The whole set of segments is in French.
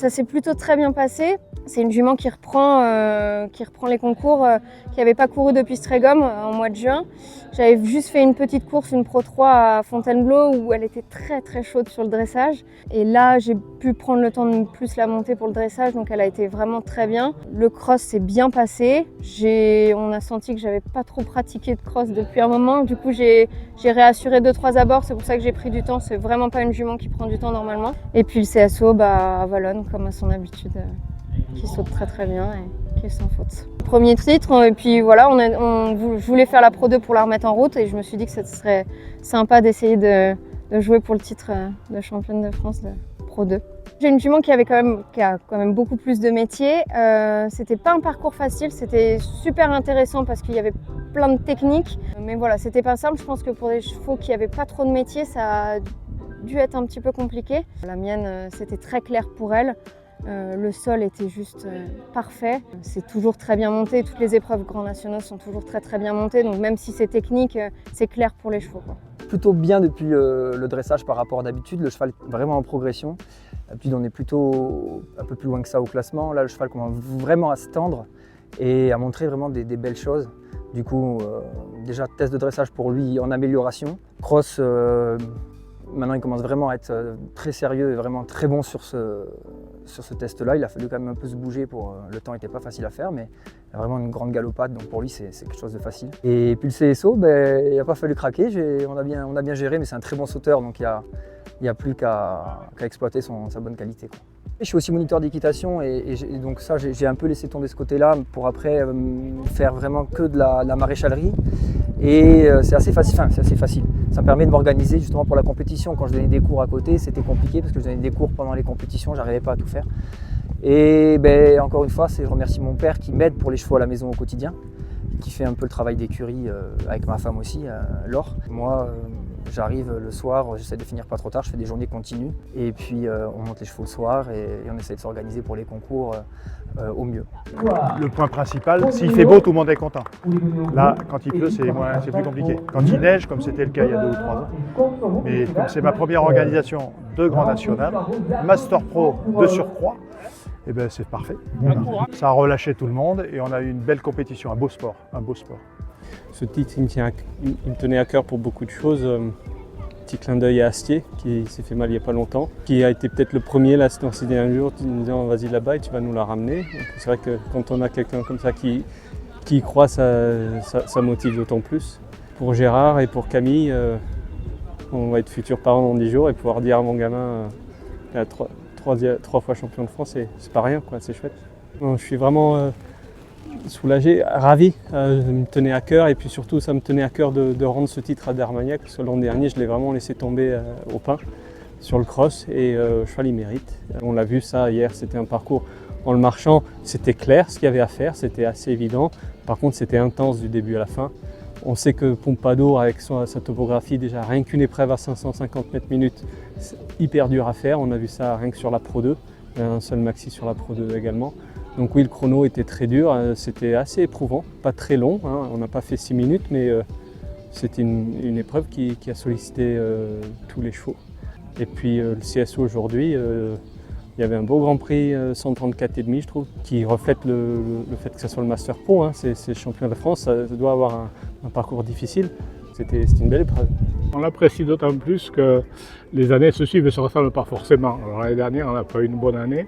Ça s'est plutôt très bien passé. C'est une jument qui reprend les concours, qui n'avait pas couru depuis Strégom en mois de juin. J'avais juste fait une petite course, une Pro 3 à Fontainebleau où elle était très très chaude sur le dressage. Et là, j'ai pu prendre le temps de plus la monter pour le dressage, donc elle a été vraiment très bien. Le cross s'est bien passé. On a senti que j'avais pas trop pratiqué de cross depuis un moment. Du coup, j'ai réassuré 2-3 abords, c'est pour ça que j'ai pris du temps. C'est vraiment pas une jument qui prend du temps normalement. Et puis le CSO, à Valognes, comme à son habitude, qui saute très très bien et qui est sans faute. Premier titre, et puis voilà, je voulais faire la Pro 2 pour la remettre en route et je me suis dit que ce serait sympa d'essayer de jouer pour le titre de championne de France de Pro 2. J'ai une jument qui a quand même beaucoup plus de métiers. C'était pas un parcours facile, c'était super intéressant parce qu'il y avait plein de techniques. Mais voilà, c'était pas simple. Je pense que pour des chevaux qui n'avaient pas trop de métiers, ça a dû être un petit peu compliqué. La mienne, c'était très clair pour elle. Le sol était juste parfait. C'est toujours très bien monté. Toutes les épreuves grands nationaux sont toujours très très bien montées. Donc même si c'est technique, c'est clair pour les chevaux, quoi. Plutôt bien depuis le dressage par rapport à d'habitude. Le cheval est vraiment en progression. D'habitude, on est plutôt un peu plus loin que ça au classement. Là, le cheval commence vraiment à se tendre et à montrer vraiment des belles choses. Du coup, déjà, test de dressage pour lui en amélioration. Cross, maintenant, il commence vraiment à être très sérieux et vraiment très bon sur ce test-là. Il a fallu quand même un peu se bouger le temps n'était pas facile à faire, mais il a vraiment une grande galopade, donc pour lui, c'est quelque chose de facile. Et puis le CSO, il n'a pas fallu craquer. On a bien géré, mais c'est un très bon sauteur, donc il n'y a plus qu'à exploiter sa bonne qualité, quoi. Je suis aussi moniteur d'équitation et donc ça, j'ai un peu laissé tomber ce côté-là pour après faire vraiment que de la maréchalerie. Et c'est assez facile. Ça me permet de m'organiser justement pour la compétition. Quand je donnais des cours à côté, c'était compliqué parce que je donnais des cours pendant les compétitions, j'arrivais pas à tout faire. Et encore une fois, je remercie mon père qui m'aide pour les chevaux à la maison au quotidien, qui fait un peu le travail d'écurie avec ma femme aussi, Laure. Moi, j'arrive le soir, j'essaie de finir pas trop tard, je fais des journées continues. Et puis on monte les chevaux le soir et on essaie de s'organiser pour les concours au mieux. Le point principal, s'il fait beau, tout le monde est content. Là, quand il pleut, c'est plus compliqué. Quand il neige, comme c'était le cas il y a 2 ou 3 ans. Mais comme c'est ma première organisation de Grand National, Master Pro de surcroît, et c'est parfait. Ça a relâché tout le monde et on a eu une belle compétition, un beau sport. Ce titre, il me tenait à cœur pour beaucoup de choses. Petit clin d'œil à Astier, qui s'est fait mal il n'y a pas longtemps, qui a été peut-être le premier là, dans ces derniers jours, en disant vas-y là-bas et tu vas nous la ramener. C'est vrai que quand on a quelqu'un comme ça qui y croit, ça motive d'autant plus. Pour Gérard et pour Camille, on va être futurs parents dans 10 jours et pouvoir dire à mon gamin, 3 fois champion de France, c'est pas rien, quoi, c'est chouette. Donc, je suis vraiment soulagé, ravi, ça me tenait à cœur et puis surtout ça me tenait à cœur de rendre ce titre à d'Armagnac parce que l'an dernier je l'ai vraiment laissé tomber au pain sur le cross et le cheval il mérite. On l'a vu ça hier, c'était un parcours en le marchant, c'était clair ce qu'il y avait à faire, c'était assez évident. Par contre c'était intense du début à la fin. On sait que Pompadour avec sa topographie, déjà rien qu'une épreuve à 550 mètres minutes, c'est hyper dur à faire. On a vu ça rien que sur la Pro 2, il y a un seul maxi sur la Pro 2 également. Donc oui, le chrono était très dur, c'était assez éprouvant, pas très long, hein. On n'a pas fait 6 minutes, mais c'était une épreuve qui a sollicité tous les chevaux. Et puis le CSO aujourd'hui, il y avait un beau Grand Prix 134,5 je trouve, qui reflète le fait que ce soit le Master Pro, hein. C'est champion de France, ça doit avoir un parcours difficile. C'était une belle épreuve. On l'apprécie d'autant plus que les années se suivent et se ressemblent pas forcément. L'année dernière, on n'a pas eu une bonne année.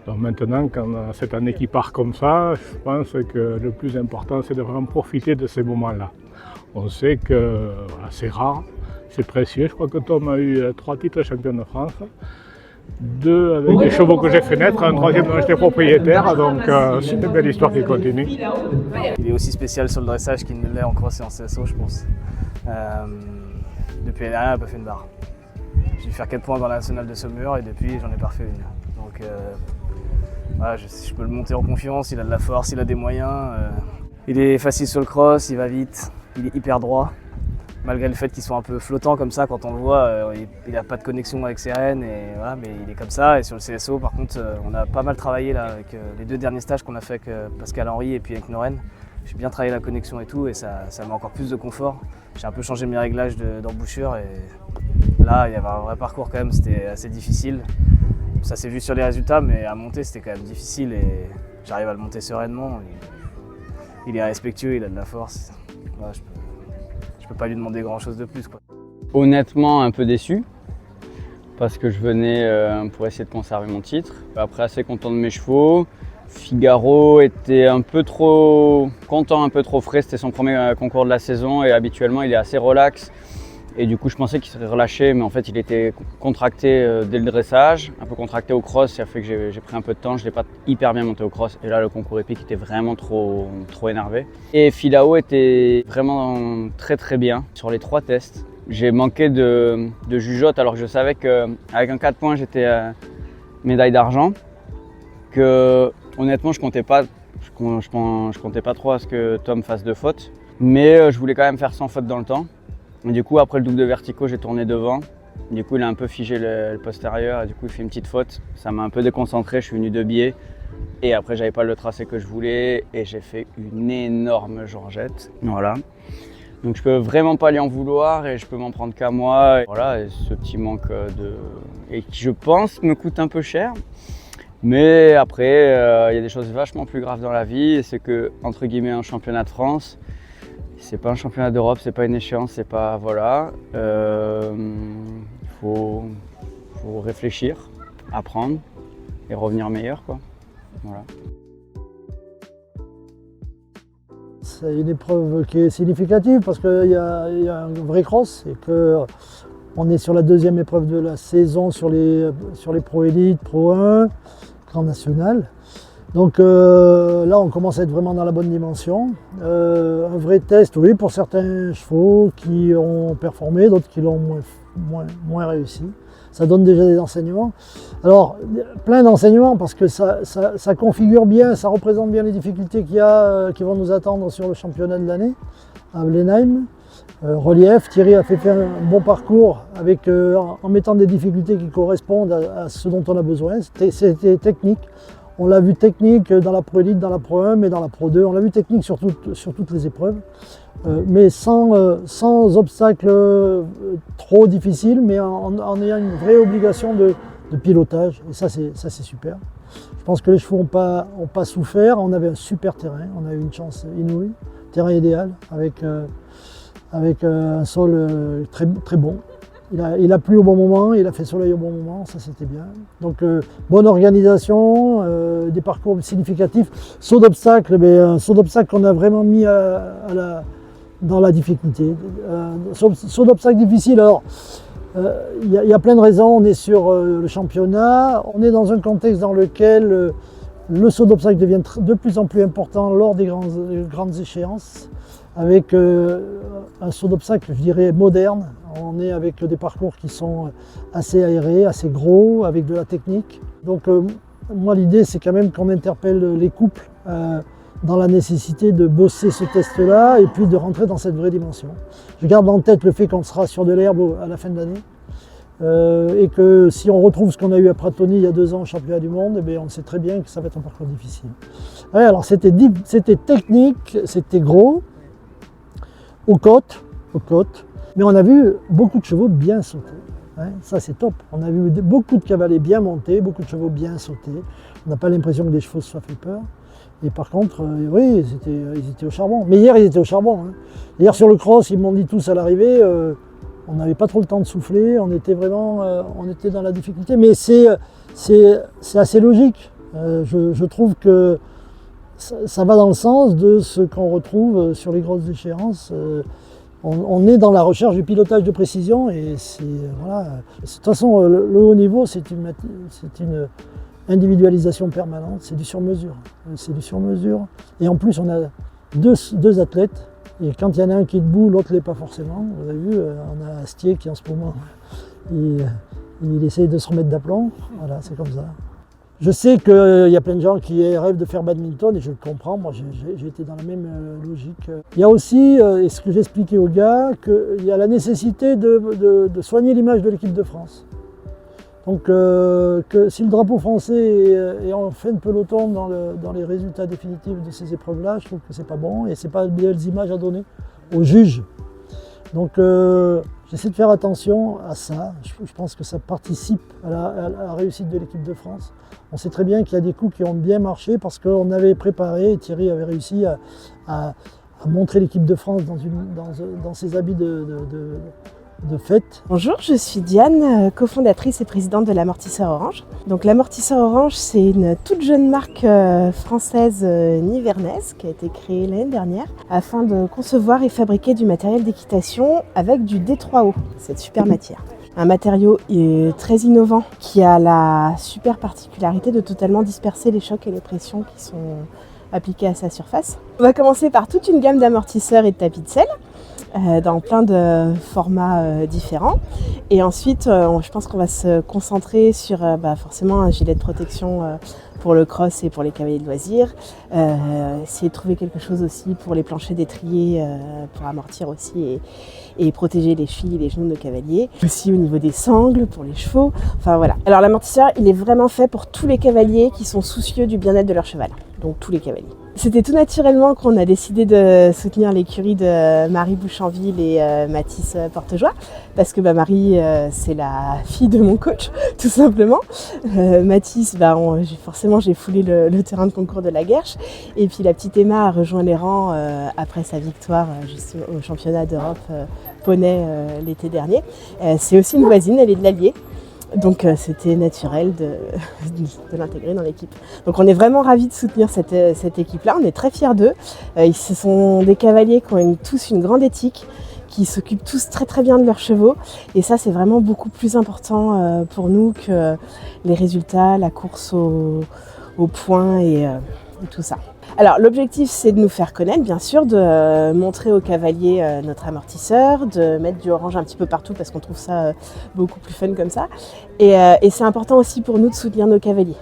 Donc maintenant, quand on a cette année qui part comme ça, je pense que le plus important, c'est de vraiment profiter de ces moments-là. On sait que voilà, c'est rare, c'est précieux. Je crois que Tom a eu 3 titres champion de France, 2 avec des chevaux que j'ai fait naître, un 3e dont j'étais propriétaire. Donc c'est une belle histoire qui continue. Il est aussi spécial sur le dressage qu'il ne l'est en cross et en CSO, je pense. Depuis l'année dernière, il n'a pas fait une barre. J'ai dû faire 4 points dans la nationale de Saumur et depuis, j'en ai pas refait une. Donc voilà, je peux le monter en confiance, il a de la force, il a des moyens. Il est facile sur le cross, il va vite, il est hyper droit. Malgré le fait qu'il soit un peu flottant comme ça, quand on le voit, il n'a pas de connexion avec ses rênes, et voilà, mais il est comme ça. Et sur le CSO, par contre, on a pas mal travaillé là, avec les 2 derniers stages qu'on a fait avec Pascal Henry et puis avec Noren. J'ai bien travaillé la connexion et tout, et ça met encore plus de confort. J'ai un peu changé mes réglages d'embouchure, et là, il y avait un vrai parcours quand même, c'était assez difficile. Ça s'est vu sur les résultats, mais à monter c'était quand même difficile et j'arrive à le monter sereinement. Il est respectueux, il a de la force. Voilà, je peux pas lui demander grand chose de plus, quoi. Honnêtement, un peu déçu parce que je venais pour essayer de conserver mon titre. Après, assez content de mes chevaux. Figaro était un peu trop content, un peu trop frais. C'était son premier concours de la saison et habituellement il est assez relax. Et du coup, je pensais qu'il serait relâché, mais en fait, il était contracté dès le dressage, un peu contracté au cross. Ça fait que j'ai pris un peu de temps. Je l'ai pas hyper bien monté au cross. Et là, le concours épique était vraiment trop énervé. Et Filao était vraiment très bien sur les 3 tests. J'ai manqué de jugeote alors que je savais qu'avec un 4 points, j'étais médaille d'argent. Que honnêtement, je comptais pas trop à ce que Tom fasse de fautes. Mais je voulais quand même faire sans faute dans le temps. Et du coup, après le double de verticaux, j'ai tourné devant. Du coup, il a un peu figé le postérieur et du coup, il fait une petite faute. Ça m'a un peu déconcentré, je suis venu de biais. Et après, j'avais pas le tracé que je voulais et j'ai fait une énorme georgette. Voilà. Donc, je peux vraiment pas lui en vouloir et je peux m'en prendre qu'à moi. Et voilà, et ce petit manque et qui, je pense, me coûte un peu cher. Mais après, il y a des choses vachement plus graves dans la vie. Et c'est que, entre guillemets, un championnat de France, c'est pas un championnat d'Europe, c'est pas une échéance, c'est pas. Voilà. Faut réfléchir, apprendre et revenir meilleur, quoi. Voilà. C'est une épreuve qui est significative parce qu'il y a un vrai cross et qu'on est sur la 2e épreuve de la saison sur les Pro Élite, Pro 1, Grand National. Donc là, on commence à être vraiment dans la bonne dimension. Un vrai test, oui, pour certains chevaux qui ont performé, d'autres qui l'ont moins réussi. Ça donne déjà des enseignements. Alors, plein d'enseignements parce que ça configure bien, ça représente bien les difficultés qu'il y a, qui vont nous attendre sur le championnat de l'année à Blenheim. Relief, Thierry a fait un bon parcours avec, en mettant des difficultés qui correspondent à ce dont on a besoin. C'était technique. On l'a vu technique dans la Pro Elite, dans la Pro 1, mais dans la Pro 2. On l'a vu technique sur toutes les épreuves, mais sans obstacle trop difficile, mais en ayant une vraie obligation de pilotage. Et ça, c'est super. Je pense que les chevaux n'ont pas souffert. On avait un super terrain. On a eu une chance inouïe. Terrain idéal avec un sol très bon. Il a plu au bon moment, il a fait soleil au bon moment, ça c'était bien. Donc bonne organisation, des parcours significatifs. Saut d'obstacle, mais un saut d'obstacle qu'on a vraiment mis dans la difficulté. Saut d'obstacle difficile, alors il y a plein de raisons. On est sur le championnat, on est dans un contexte dans lequel le saut d'obstacle devient de plus en plus important lors des grandes échéances. Avec un saut d'obstacle, je dirais, moderne. On est avec des parcours qui sont assez aérés, assez gros, avec de la technique. Donc moi, l'idée, c'est quand même qu'on interpelle les couples dans la nécessité de bosser ce test-là et puis de rentrer dans cette vraie dimension. Je garde en tête le fait qu'on sera sur de l'herbe à la fin de l'année et que si on retrouve ce qu'on a eu à Pratoni il y a 2 ans au championnat du monde, eh bien, on sait très bien que ça va être un parcours difficile. Ouais, alors c'était technique, c'était gros. Aux côtes, mais on a vu beaucoup de chevaux bien sauter. Hein, ça c'est top. On a vu beaucoup de cavaliers bien montés, beaucoup de chevaux bien sauter. On n'a pas l'impression que les chevaux se soient fait peur. Et par contre, oui, ils étaient au charbon. Mais hier, ils étaient au charbon. Hein. Hier sur le cross, ils m'ont dit tous à l'arrivée, on n'avait pas trop le temps de souffler, on était dans la difficulté. Mais c'est assez logique. Je trouve que ça va dans le sens de ce qu'on retrouve sur les grosses échéances. On est dans la recherche du pilotage de précision et voilà. De toute façon, le haut niveau, c'est une individualisation permanente, c'est du sur-mesure. Et en plus, on a deux athlètes et quand il y en a un qui est debout, l'autre ne l'est pas forcément. Vous avez vu, on a Astier qui en ce moment, il essaie de se remettre d'aplomb. Voilà, c'est comme ça. Je sais qu'il y a plein de gens qui rêvent de faire badminton et je le comprends, moi j'ai été dans la même logique. Il y a aussi, et ce que j'expliquais aux gars, qu'il y a la nécessité de soigner l'image de l'équipe de France. Donc que si le drapeau français est en fin de peloton dans les résultats définitifs de ces épreuves-là, je trouve que c'est pas bon et c'est pas de belles images à donner aux juges. Donc J'essaie de faire attention à ça. Je pense que ça participe à la réussite de l'équipe de France. On sait très bien qu'il y a des coups qui ont bien marché parce qu'on avait préparé, et Thierry avait réussi à montrer l'équipe de France dans ses habits de fête. Bonjour, je suis Diane, cofondatrice et présidente de l'Amortisseur Orange. Donc l'Amortisseur Orange, c'est une toute jeune marque française nivernaise qui a été créée l'année dernière afin de concevoir et fabriquer du matériel d'équitation avec du D3O, cette super matière. Un matériau très innovant qui a la super particularité de totalement disperser les chocs et les pressions qui sont appliqués à sa surface. On va commencer par toute une gamme d'amortisseurs et de tapis de selle dans plein de formats différents. Et ensuite, je pense qu'on va se concentrer sur forcément un gilet de protection pour le cross et pour les cavaliers de loisirs. Essayer de trouver quelque chose aussi pour les planchers d'étrier pour amortir aussi et protéger les chevilles et les genoux de nos cavaliers. Aussi au niveau des sangles pour les chevaux. Enfin voilà. Alors l'amortisseur, il est vraiment fait pour tous les cavaliers qui sont soucieux du bien-être de leur cheval. Donc tous les cavaliers. C'était tout naturellement qu'on a décidé de soutenir l'écurie de Marie Bouchanville et Mathis Portejoie parce que Marie c'est la fille de mon coach tout simplement. Mathis, forcément j'ai foulé le terrain de concours de la Guerche et puis la petite Emma a rejoint les rangs après sa victoire juste au championnat d'Europe poney l'été dernier. C'est aussi une voisine, elle est de l'Allier. Donc c'était naturel de l'intégrer dans l'équipe. Donc on est vraiment ravis de soutenir cette équipe-là, on est très fiers d'eux. Ce sont des cavaliers qui ont tous une grande éthique, qui s'occupent tous très très bien de leurs chevaux. Et ça c'est vraiment beaucoup plus important pour nous que les résultats, la course au point et tout ça. Alors l'objectif c'est de nous faire connaître bien sûr, de montrer aux cavaliers notre amortisseur, de mettre du orange un petit peu partout parce qu'on trouve ça beaucoup plus fun comme ça. Et c'est important aussi pour nous de soutenir nos cavaliers.